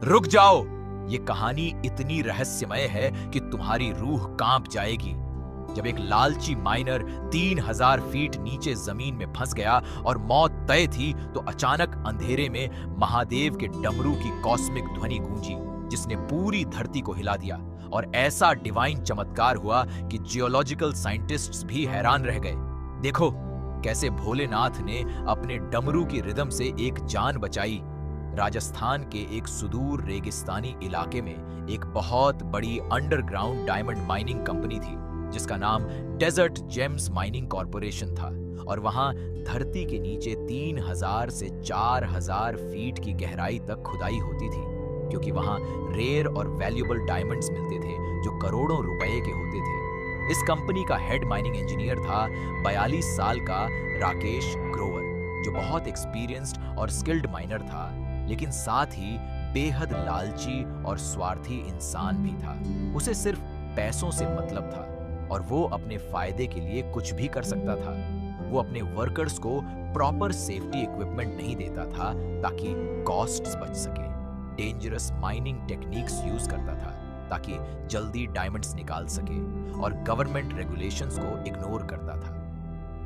रुक जाओ, ये कहानी इतनी रहस्यमय है कि तुम्हारी रूह कांप जाएगी। जब एक लालची माइनर 3000 फीट नीचे जमीन में फंस गया और मौत तय थी, तो अचानक अंधेरे में महादेव के डमरू की कॉस्मिक ध्वनि गूंजी, जिसने पूरी धरती को हिला दिया। और ऐसा डिवाइन चमत्कार हुआ कि जियोलॉजिकल साइंटिस्ट्स भी हैरान रह गए। देखो कैसे भोलेनाथ ने अपने डमरू की रिदम से एक जान बचाई। राजस्थान के एक सुदूर रेगिस्तानी इलाके में एक बहुत बड़ी अंडरग्राउंड डायमंड माइनिंग कंपनी थी, जिसका नाम डेजर्ट जेम्स माइनिंग कॉरपोरेशन था। और वहां धरती के नीचे 3000 से 4000 फीट की गहराई तक खुदाई होती थी, क्योंकि वहां रेयर और वैल्यूएबल डायमंड्स मिलते थे जो करोड़ों रुपए के होते थे। इस कंपनी का हेड माइनिंग इंजीनियर था 42 साल का राकेश ग्रोवर, जो बहुत एक्सपीरियंस्ड और स्किल्ड माइनर था, लेकिन साथ ही बेहद लालची और स्वार्थी इंसान भी था। उसे सिर्फ पैसों से मतलब था और वो अपने फायदे के लिए कुछ भी कर सकता था। वो अपने वर्कर्स को प्रॉपर सेफ्टी इक्विपमेंट नहीं देता था ताकि कॉस्ट्स बच सके। डेंजरस माइनिंग टेक्निक्स यूज करता था ताकि जल्दी डायमंड्स निकाल सके, और गवर्नमेंट रेगुलेशंस को इग्नोर करता था।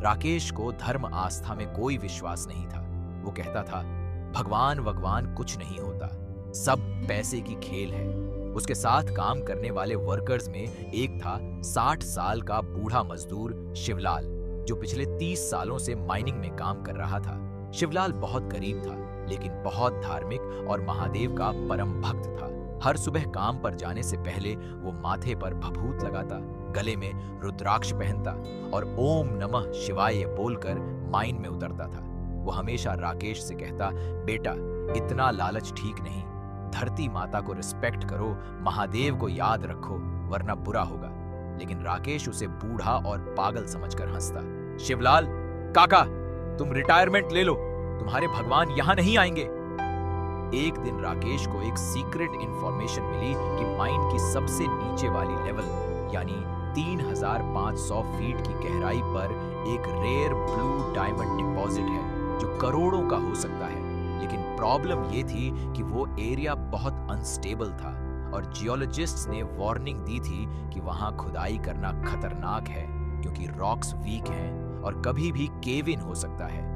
राकेश को धर्म आस्था में कोई विश्वास नहीं था। वो कहता था भगवान कुछ नहीं होता, सब पैसे की खेल है। उसके साथ काम करने वाले वर्कर्स में एक था 60 साल का बूढ़ा मजदूर शिवलाल, जो पिछले 30 सालों से माइनिंग में काम कर रहा था। शिवलाल बहुत गरीब था, लेकिन बहुत धार्मिक और महादेव का परम भक्त था। हर सुबह काम पर जाने से पहले वो माथे पर भभूत लगाता, गले में रुद्राक्ष पहनता और ओम नमः शिवाय बोलकर माइन में उतरता था। वो हमेशा राकेश से कहता, बेटा इतना लालच ठीक नहीं, धरती माता को रिस्पेक्ट करो, महादेव को याद रखो, वरना बुरा होगा। लेकिन राकेश उसे बूढ़ा और पागल समझकर हंसता। शिवलाल काका, तुम रिटायरमेंट ले लो, तुम्हारे भगवान यहां नहीं आएंगे। एक दिन राकेश को एक सीक्रेट इंफॉर्मेशन मिली कि माइन की सबसे नीचे वाली लेवल, यानी 3500 फीट की गहराई पर एक रेयर ब्लू डायमंड डिपॉजिट है जो करोड़ों का हो सकता है। लेकिन प्रॉब्लम ये थी कि वो एरिया बहुत अनस्टेबल था और जियोलॉजिस्ट्स ने वार्निंग दी थी कि वहां खुदाई करना खतरनाक है, क्योंकि रॉक्स वीक हैं और कभी भी केव इन हो सकता है।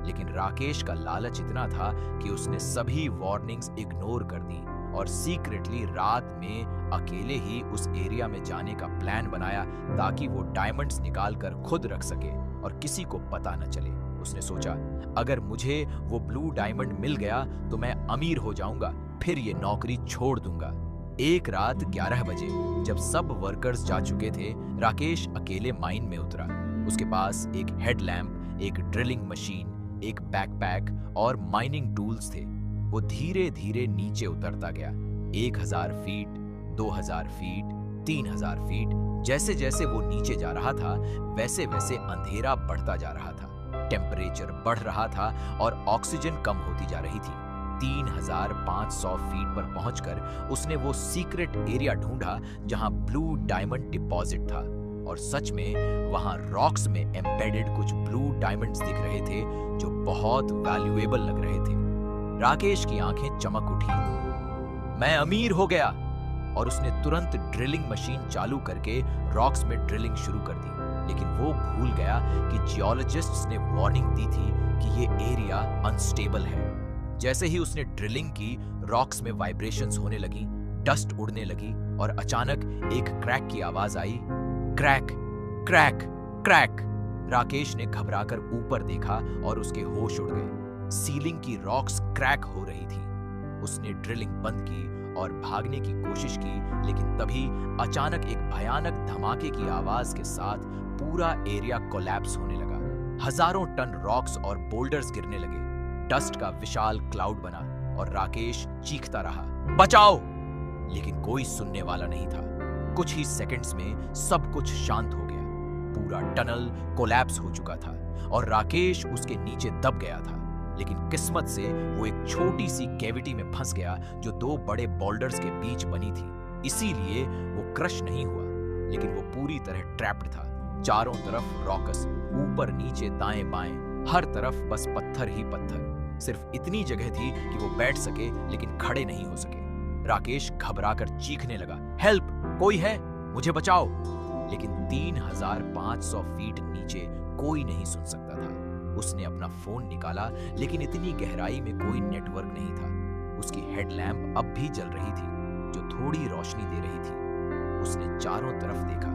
लेकिन राकेश का लालच इतना था कि उसने सभी वार्निंग्स इग्नोर कर दी और सीक्रेटली रात में अकेले ही उस एरिया में जाने का प्लान बनाया, ताकि वो डायमंड्स निकाल कर खुद रख सके और किसी को पता न चले। उसने सोचा, अगर मुझे वो ब्लू डायमंड मिल गया तो मैं अमीर हो जाऊंगा, फिर ये नौकरी छोड़ दूंगा। एक रात 11 बजे जब सब वर्कर्स जा चुके थे, राकेश अकेले माइन में उतरा। उसके पास एक हेडलैम्प, एक ड्रिलिंग मशीन, एक बैकपैक और माइनिंग टूल्स थे। वो धीरे धीरे नीचे उतरता गया। 1000 फीट, 2000 फीट, 3000 फीट। जैसे जैसे वो नीचे जा रहा था, वैसे वैसे अंधेरा बढ़ता जा रहा था, टेम्परेचर बढ़ रहा था और ऑक्सीजन कम होती जा रही थी। 3500 फीट पर पहुंचकर उसने वो सीक्रेट एरिया ढूंढा जहां ब्लू डायमंड डिपॉजिट था। और सच में वहां रॉक्स में एम्बेडेड कुछ ब्लू डायमंड्स दिख रहे थे जो बहुत वैल्यूएबल लग रहे थे। राकेश की आंखें चमक उठी। मैं अमीर हो गया। और उसने तुरंत ड्रिलिंग मशीन चालू करके रॉक्स में ड्रिलिंग शुरू कर दी। लेकिन वो भूल गया कि जियोलॉजिस्ट्स ने वार्निंग दी थी कि ये एरिया अनस्टेबल है। जैसे ही उसने ड्रिलिंग की, रॉक्स में वाइब्रेशंस होने लगी, डस्ट उड़ने लगी और अचानक एक क्रैक की आवाज आई। Crack crack crack. राकेश ने घबराकर ऊपर देखा और उसके होश उड़ गए। सीलिंग की रॉक्स क्रैक हो रही थी। उसने ड्रिलिंग बंद की और भागने की कोशिश की, लेकिन तभी अचानक एक भयानक धमाके की आवाज के साथ पूरा एरिया कोलैप्स होने लगा। हजारों टन रॉक्स और बोल्डर्स गिरने लगे। डस्ट का विशाल क्लाउड बना और राकेश चीखता रहा, बचाओ! लेकिन कोई सुनने वाला नहीं था। कुछ ही सेकंड्स में सब कुछ शांत हो गया। पूरा टनल कोलैप्स हो चुका था और राकेश उसके नीचे दब गया था। लेकिन किस्मत से वो एक छोटी सी कैविटी में फंस गया जो 2 बड़े बोल्डर्स के बीच बनी थी। इसीलिए वो क्रश नहीं हुआ, लेकिन वो पूरी तरह ट्रैप्ड था। चारों तरफ रॉकस, ऊपर नीचे दाएं बाएं, हर तरफ बस पत्थर ही पत्थर। सिर्फ इतनी जगह थी कि वो बैठ सके, लेकिन खड़े नहीं हो सके। राकेश घबराकर चीखने लगा, हेल्प, कोई है, मुझे बचाओ। लेकिन 3500 फीट नीचे कोई नहीं सुन सकता था। उसने अपना फोन निकाला, लेकिन इतनी गहराई में कोई नेटवर्क नहीं था। उसकी हेडलैम्प अब भी जल रही थी, जो थोड़ी रोशनी दे रही थी। उसने चारों तरफ देखा,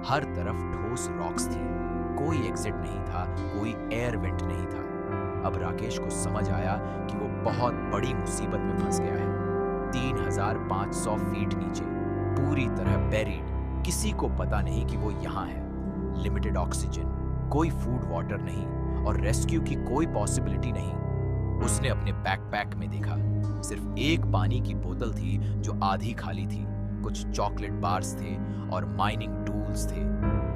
हर तरफ ठोस रॉक्स थी, कोई एग्जिट नहीं था, कोई एयर वेंट नहीं था। अब राकेश को समझ आया कि वो बहुत बड़ी मुसीबत में फंस गया है। 3500 फीट नीचे, पूरी तरह बेरीड, किसी को पता नहीं कि वो यहाँ है। लिमिटेड ऑक्सीजन, कोई फूड वाटर नहीं और रेस्क्यू की कोई पॉसिबिलिटी नहीं। उसने अपने बैकपैक में देखा, सिर्फ एक पानी की बोतल थी जो आधी खाली थी, कुछ चॉकलेट बार्स थे और माइनिंग टूल्स थे।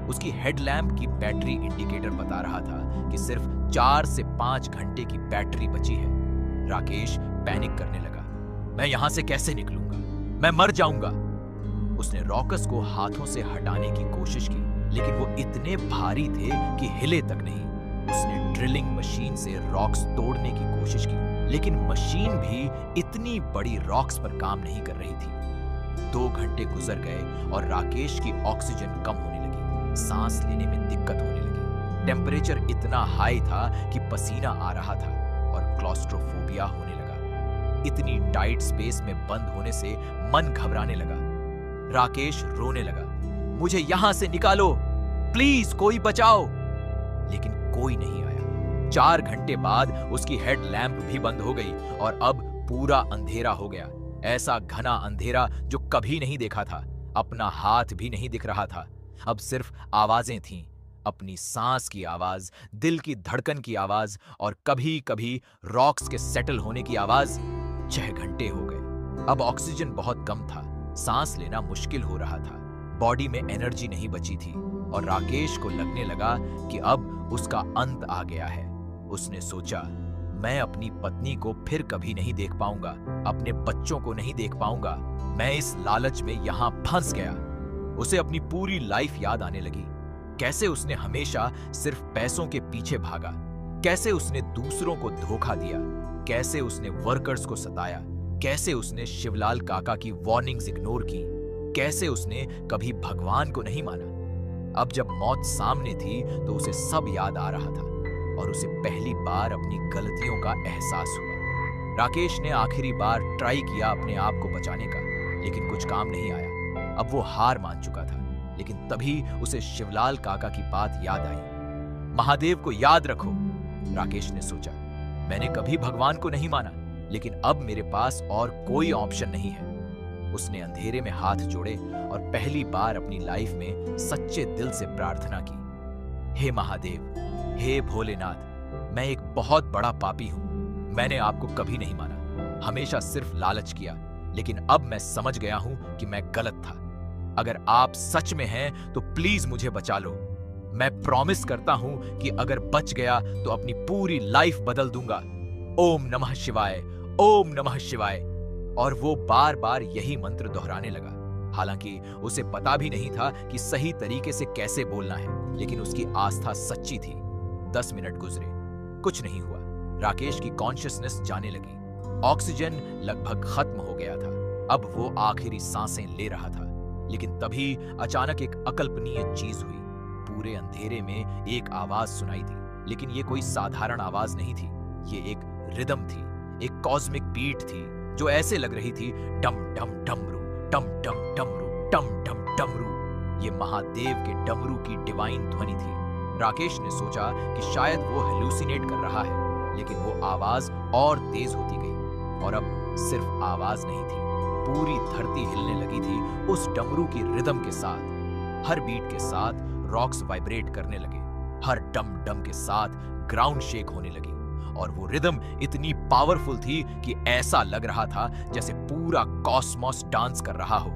उसकी हेडलैम्प की बैटरी इंडिकेटर बता रहा था कि सिर्फ 4 से 5 घंटे की बैटरी बची है। राकेश पैनिक करने लगा, मैं यहां से कैसे निकलूंगा, मैं मर जाऊंगा। उसने रॉकस को हाथों से हटाने की कोशिश की, लेकिन वो इतने भारी थे कि हिले तक नहीं। उसने ड्रिलिंग मशीन से रॉक्स तोड़ने की कोशिश की, लेकिन मशीन भी इतनी बड़ी रॉक्स पर काम नहीं कर रही थी। 2 घंटे गुजर गए और राकेश की ऑक्सीजन कम होने लगी, सांस लेने में दिक्कत होने लगी। टेम्परेचर इतना हाई था कि पसीना आ रहा था और क्लॉस्ट्रोफोबिया होने लगा। इतनी टाइट स्पेस में बंद होने से मन घबराने लगा। राकेश रोने लगा, मुझे यहां से निकालो, प्लीज कोई बचाओ। लेकिन कोई नहीं आया। 4 घंटे बाद उसकी हेडलैम्प भी बंद हो गई और अब पूरा अंधेरा हो गया। ऐसा घना अंधेरा जो कभी नहीं देखा था। अपना हाथ भी नहीं दिख रहा था। अब सिर्फ आवाजें थीं, अपनी सांस की आवाज, दिल की धड़कन की आवाज और कभी कभी रॉक्स के सेटल होने की आवाज। 6 घंटे हो गए। अब ऑक्सीजन बहुत कम था, सांस लेना मुश्किल हो रहा था, बॉडी में एनर्जी नहीं बची थी और राकेश को लगने लगा कि अब उसका अंत आ गया है। उसने सोचा, मैं अपनी पत्नी को फिर कभी नहीं देख पाऊंगा, अपने बच्चों को नहीं देख पाऊंगा, मैं इस लालच में यहां फंस गया। उसे अपनी पूरी लाइफ याद आने लगी। कैसे उसने हमेशा सिर्फ पैसों के पीछे भागा, कैसे उसने दूसरों को धोखा दिया, कैसे उसने वर्कर्स को सताया, कैसे उसने शिवलाल काका की वार्निंग्स इग्नोर की, कैसे उसने कभी भगवान को नहीं माना। अब जब मौत सामने थी तो उसे सब याद आ रहा था और उसे पहली बार अपनी गलतियों का एहसास हुआ। राकेश ने आखिरी बार ट्राई किया अपने आप को बचाने का, लेकिन कुछ काम नहीं आया। अब वो हार मान चुका था, लेकिन तभी उसे शिवलाल काका की बात याद आई। महादेव को याद रखो, राकेश ने सोचा। मैंने कभी भगवान को नहीं माना, लेकिन अब मेरे पास और कोई ऑप्शन नहीं है। उसने अंधेरे में हाथ जोड़े और पहली बार अपनी लाइफ में सच्चे दिल से प्रार्थना की, हे महादेव, हे भोलेनाथ, मैं एक बहुत बड़ा पापी हूं। मैंने आपको कभी नहीं माना, हमेशा सिर्फ लालच किया, लेकिन अब मैं समझ गया हूं कि मैं गलत था। अगर आप सच में हैं तो प्लीज मुझे बचा लो। मैं प्रॉमिस करता हूं कि अगर बच गया तो अपनी पूरी लाइफ बदल दूंगा। ओम नमः शिवाय, ओम नमः शिवाय। और वो बार बार यही मंत्र दोहराने लगा। हालांकि उसे पता भी नहीं था कि सही तरीके से कैसे बोलना है, लेकिन उसकी आस्था सच्ची थी। 10 मिनट गुजरे, कुछ नहीं हुआ। राकेश की कॉन्शियसनेस जाने लगी। ऑक्सीजन लगभग खत्म हो गया था। अब वो आखिरी सांसें ले रहा था, लेकिन तभी अचानक एक अकल्पनीय चीज हुई। पूरे अंधेरे में एक आवाज सुनाई दी, लेकिन ये कोई साधारण आवाज नहीं थी। ये एक रिदम थी, एक कॉस्मिक बीट थी जो ऐसे लग रही थी, डम डम डमरू, डम डम डमरू, डम डम डमरू। ये महादेव के डमरू की डिवाइन ध्वनि थी। राकेश ने सोचा कि शायद वो हेलुसिनेट कर रहा है, लेकिन वो आवाज और तेज होती गई और अब सिर्फ आवाज नहीं थी, पूरी धरती हिलने लगी थी उस डमरू की रिदम के साथ। हर बीट के साथ रॉक्स वाइब्रेट करने लगे, हर डम डम के साथ ग्राउंड शेक होने लगी और वो रिदम इतनी पावरफुल थी कि ऐसा लग रहा था जैसे पूरा कॉस्मोस डांस कर रहा हो।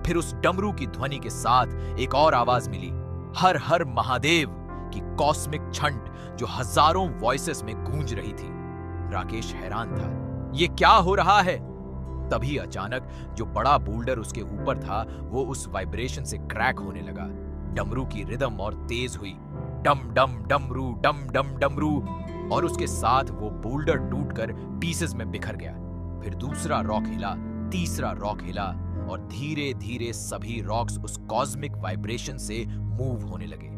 फिर उस डमरू की ध्वनि के साथ एक और आवाज मिली, हर हर महादेव की कॉस्मिक छंट जो हजारों वॉइसेस में गूंज रही थी। राकेश हैरान था, ये क्या हो रहा है? तभी अचानक जो बड़ा बोल्डर उसके ऊपर था वो उस वाइब्रेशन से क्रैक होने लगा। डमरू की रिदम और तेज हुई, डम डम डमरू, डम डम डमरू, और उसके साथ वो बोल्डर टूटकर पीसेस में बिखर गया। फिर दूसरा रॉक हिला तीसरा रॉक हिला और धीरे धीरे सभी रॉक्स उस कॉस्मिक वाइब्रेशन से मूव होने लगे।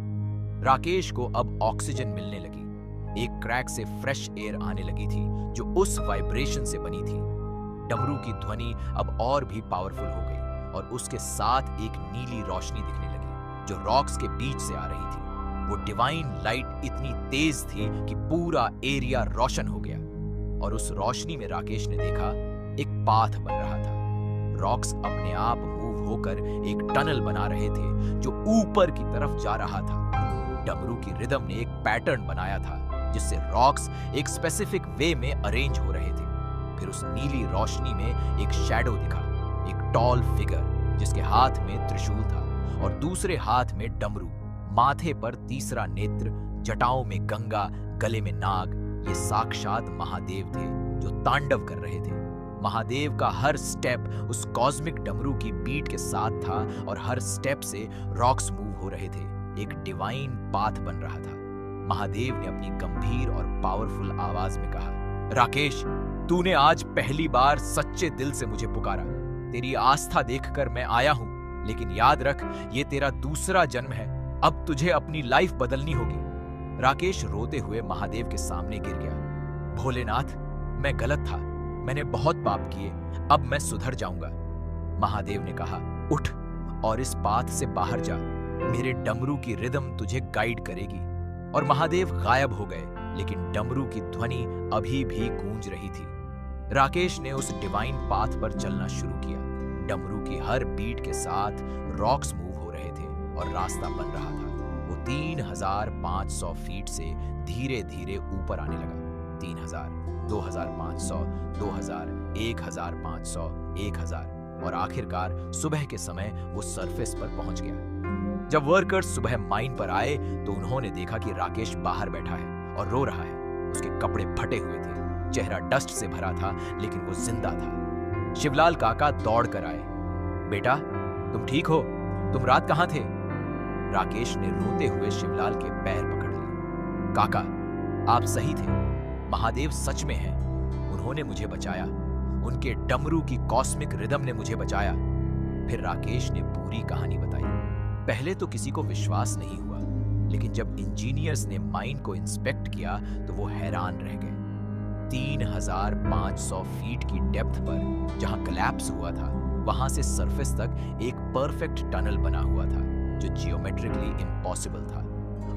राकेश को अब ऑक्सीजन मिलने लगी। एक क्रैक से फ्रेश एयर आने लगी थी जो उस वाइब्रेशन से बनी थी। डमरू की ध्वनि अब और भी पावरफुल हो गई और उसके साथ एक नीली रोशनी दिखने लगी जो रॉक्स के बीच से आ रही थी। वो डिवाइन लाइट इतनी तेज थी कि पूरा एरिया रोशन हो गया और उस रोशनी में राकेश ने देखा एक पाथ बन रहा था। रॉक्स अपने आप मूव होकर एक टनल बना रहे थे जो ऊपर की तरफ जा रहा था। डमरू की रिदम ने एक पैटर्न बनाया था जिससे रॉक्स एक स्पेसिफिक वे में अरेंज हो रहे थे। फिर उस नीली रोशनी में एक शैडो दिखा, एक टॉल फिगर जिसके हाथ में त्रिशूल था और दूसरे हाथ में डमरू, माथे पर तीसरा नेत्र, जटाओं में गंगा, गले में नाग। ये साक्षात महादेव थे जो तांडव कर रहे थे। महादेव का हर स्टेप उस कॉस्मिक डमरू की बीट के साथ था और हर स्टेप से रॉक्स मूव हो रहे थे। एक डिवाइन पाथ बन रहा था। महादेव ने अपनी गंभीर और पावरफुल आवाज में कहा, राकेश, तूने आज पहली बार सच्चे दिल से मुझे पुकारा। तेरी आस्था देखकर मैं आया हूं, लेकिन याद रख, ये तेरा दूसरा जन्म है। अब तुझे अपनी लाइफ बदलनी होगी। राकेश रोते हुए महादेव के सामने गिर गया। भोलेनाथ, मैं गलत था, मैंने बहुत पाप किए, अब मैं सुधर जाऊंगा। महादेव ने कहा, उठ और इस पाथ से बाहर जा, मेरे डमरू की रिदम तुझे गाइड करेगी। और महादेव गायब हो गए, लेकिन डमरू की ध्वनि अभी भी गूंज रही थी। राकेश ने उस डिवाइन पाथ पर चलना शुरू किया। डमरू की हर बीट के साथ रॉक्स मूव हो रहे थे और रास्ता बन रहा था। वो 3500 फीट से धीरे धीरे ऊपर आने लगा। 3000, 2500, 2000, 1500, 1000 और आखिरकार सुबह के समय वो सरफेस पर पहुंच गया। जब वर्कर्स सुबह माइन पर आए तो उन्होंने देखा कि राकेश बाहर बैठा है और रो रहा है। उसके कपड़े फटे हुए थे, चेहरा डस्ट से भरा था, लेकिन वो जिंदा था। शिवलाल काका दौड़ कर आए। बेटा, तुम ठीक हो? तुम रात कहां थे? राकेश ने रोते हुए शिवलाल के पैर पकड़ लिए। काका, आप सही थे, महादेव सच में है। उन्होंने मुझे बचाया, उनके डमरू की कॉस्मिक रिदम ने मुझे बचाया। फिर राकेश ने पूरी कहानी बताई। पहले तो किसी को विश्वास नहीं हुआ, लेकिन जब इंजीनियर्स ने माइन को इंस्पेक्ट किया तो वो हैरान रह गए। 3500 फीट की डेप्थ पर जहां कोलैप्स हुआ था, वहां से सरफेस तक एक परफेक्ट टनल बना हुआ था जो जियोमेट्रिकली इम्पॉसिबल था।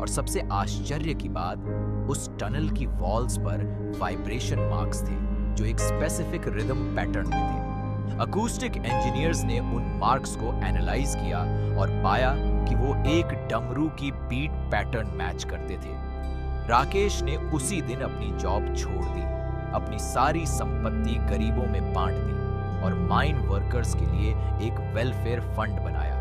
और सबसे आश्चर्य की बात, उस टनल की वॉल्स पर वाइब्रेशन मार्क्स थे जो एक स्पेसिफिक रिदम पैटर्न में थे। अकूस्टिक इंजीनियर्स ने उन मार्क्स को एनालाइज किया और पाया कि वो एक डमरू की बीट पैटर्न मैच करते थे। राकेश ने उसी दिन अपनी जॉब छोड़ दी, अपनी सारी संपत्ति गरीबों में बांट दी और माइन वर्कर्स के लिए एक वेलफेयर फंड बनाया।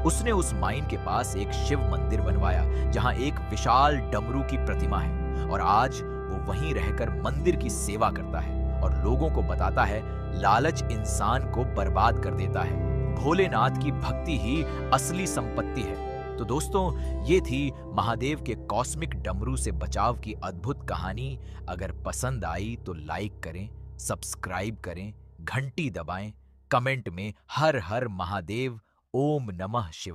उसने उस माइन के पास एक शिव मंदिर बनवाया जहां एक विशाल डमरू की प्रतिमा है और आज वो वहीं रहकर मंदिर की सेवा करता है और लोगों को बताता है, लालच इंसान को बर्बाद कर देता है, भोलेनाथ की भक्ति ही असली संपत्ति है। तो दोस्तों, ये थी महादेव के कॉस्मिक डमरू से बचाव की अद्भुत कहानी। अगर पसंद आई तो लाइक करें, सब्सक्राइब करें, घंटी दबाएं, कमेंट में हर हर महादेव, ओम नमः शिवाय।